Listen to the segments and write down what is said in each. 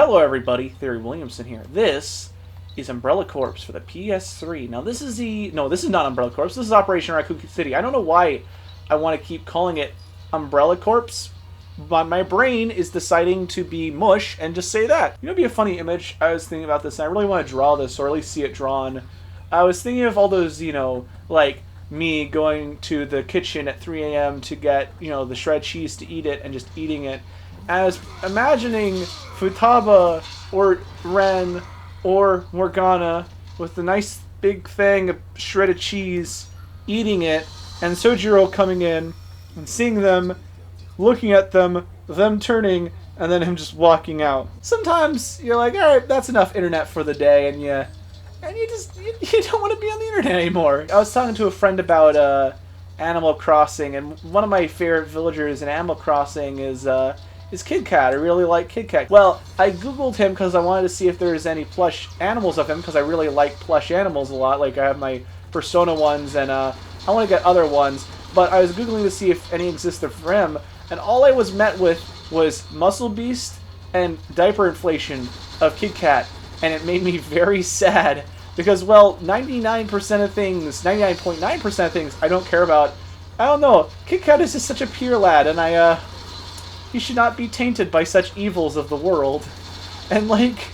Hello everybody, Thierry Williamson here. This is Umbrella Corps for the PS3. Now this is this is not Umbrella Corps, this is Operation Raccoon City. I don't know why I want to keep calling it Umbrella Corps, but my brain is deciding to be mush and just say that. You know, it'd be a funny image. I was thinking about this and I really want to draw this, or at least see it drawn. I was thinking of all those, like me going to the kitchen at 3 a.m. to get, the shred cheese to eat it and just eating it. As imagining Futaba or Ren or Morgana with a nice big thing of shredded cheese, eating it, and Sojiro coming in and seeing them, looking at them turning, and then him just walking out. Sometimes you're like, alright, that's enough internet for the day, and you don't want to be on the internet anymore. I was talking to a friend about Animal Crossing, and one of my favorite villagers in Animal Crossing is Kid Cat. I really like Kid Cat. Well, I googled him because I wanted to see if there's any plush animals of him, because I really like plush animals a lot. Like, I have my Persona ones, and I want to get other ones, but I was googling to see if any existed for him, and all I was met with was Muscle Beast and diaper inflation of Kid Cat, and it made me very sad, because, well, 99% of things, 99.9% of things I don't care about. I don't know, Kid Cat is just such a pure lad, and he should not be tainted by such evils of the world. And, like,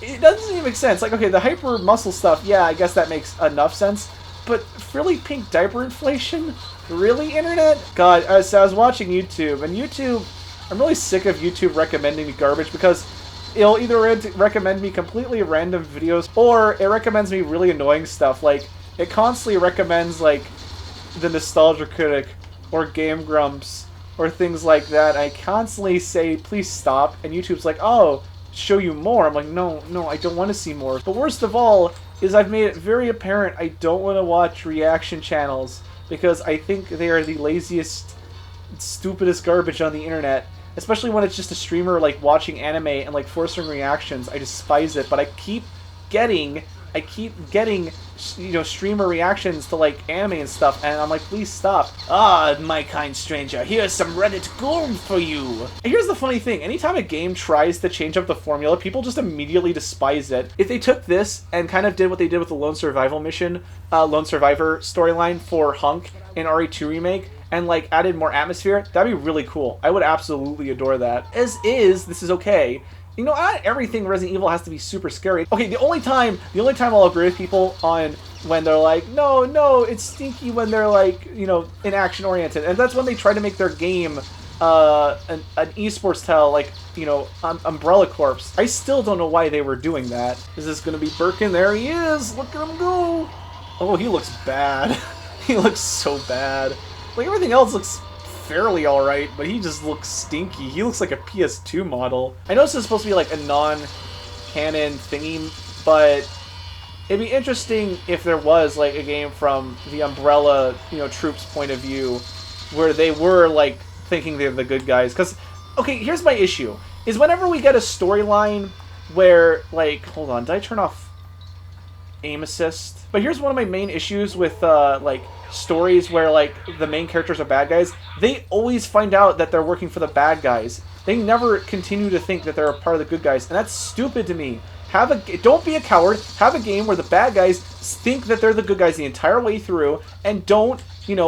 it doesn't even make sense. Like, okay, the hyper muscle stuff, yeah, I guess that makes enough sense. But frilly pink diaper inflation? Really, internet? God, I was watching YouTube, and YouTube, I'm really sick of YouTube recommending me garbage, because it'll either recommend me completely random videos, or it recommends me really annoying stuff. Like, it constantly recommends, like, the Nostalgia Critic, or Game Grumps, or things like that. I constantly say, please stop, and YouTube's like, oh, show you more. I'm like, no, I don't want to see more. But worst of all is I've made it very apparent I don't want to watch reaction channels, because I think they are the laziest, stupidest garbage on the internet, especially when it's just a streamer, like, watching anime and, like, forcing reactions. I despise it, but I keep getting streamer reactions to, like, anime and stuff, and I'm like, please stop. Ah, my kind stranger, here's some Reddit gold for you. And here's the funny thing, anytime a game tries to change up the formula, people just immediately despise it. If they took this and kind of did what they did with the Lone Survival storyline for Hunk in RE2 Remake, and, like, added more atmosphere, that'd be really cool. I would absolutely adore that. As is, this is okay. Not everything Resident Evil has to be super scary. Okay, the only time I'll agree with people on when they're like, no, it's stinky when they're, like, in action-oriented. And that's when they try to make their game an esports style, like, Umbrella Corps. I still don't know why they were doing that. Is this gonna be Birkin? There he is! Look at him go! Oh, he looks bad. He looks so bad. Like, everything else looks fairly alright, but he just looks stinky. He looks like a PS2 model. I know this is supposed to be like a non-canon thingy, but it'd be interesting if there was, like, a game from the Umbrella, troops' point of view, where they were, like, thinking they're the good guys. Because, okay, here's my issue, is whenever we get a storyline where, like, hold on, did I turn off aim assist? But here's one of my main issues with, like, stories where, like, the main characters are bad guys. They always find out that they're working for the bad guys. They never continue to think that they're a part of the good guys, and that's stupid to me. Don't be a coward. Have a game where the bad guys think that they're the good guys the entire way through, and don't,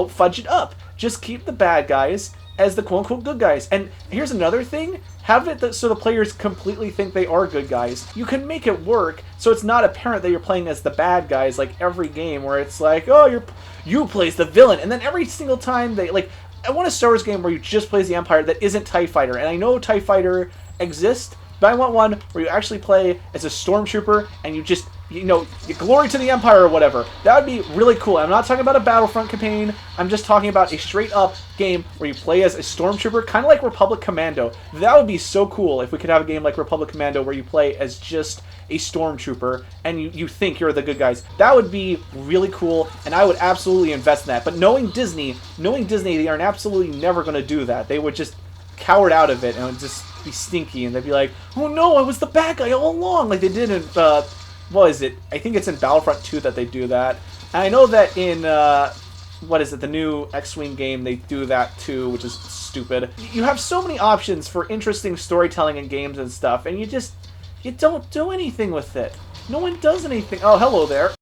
fudge it up. Just keep the bad guys as the quote-unquote good guys. And here's another thing. Have it so the players completely think they are good guys. You can make it work so it's not apparent that you're playing as the bad guys, like every game where it's like, oh, you play as the villain, and then every single time they, like, I want a Star Wars game where you just play as the Empire that isn't TIE Fighter, and I know TIE Fighter exists, but I want one where you actually play as a Stormtrooper and you just, you glory to the Empire or whatever. That would be really cool. I'm not talking about a Battlefront campaign. I'm just talking about a straight-up game where you play as a Stormtrooper, kind of like Republic Commando. That would be so cool if we could have a game like Republic Commando where you play as just a Stormtrooper and you think you're the good guys. That would be really cool, and I would absolutely invest in that. But knowing Disney, they are absolutely never going to do that. They would just coward out of it, and it would just be stinky, and they'd be like, oh no, I was the bad guy all along, like they did in, what is it? I think it's in Battlefront 2 that they do that. And I know that in, the new X-Wing game, they do that too, which is stupid. You have so many options for interesting storytelling in games and stuff, and you just You don't do anything with it. No one does anything. Oh, hello there.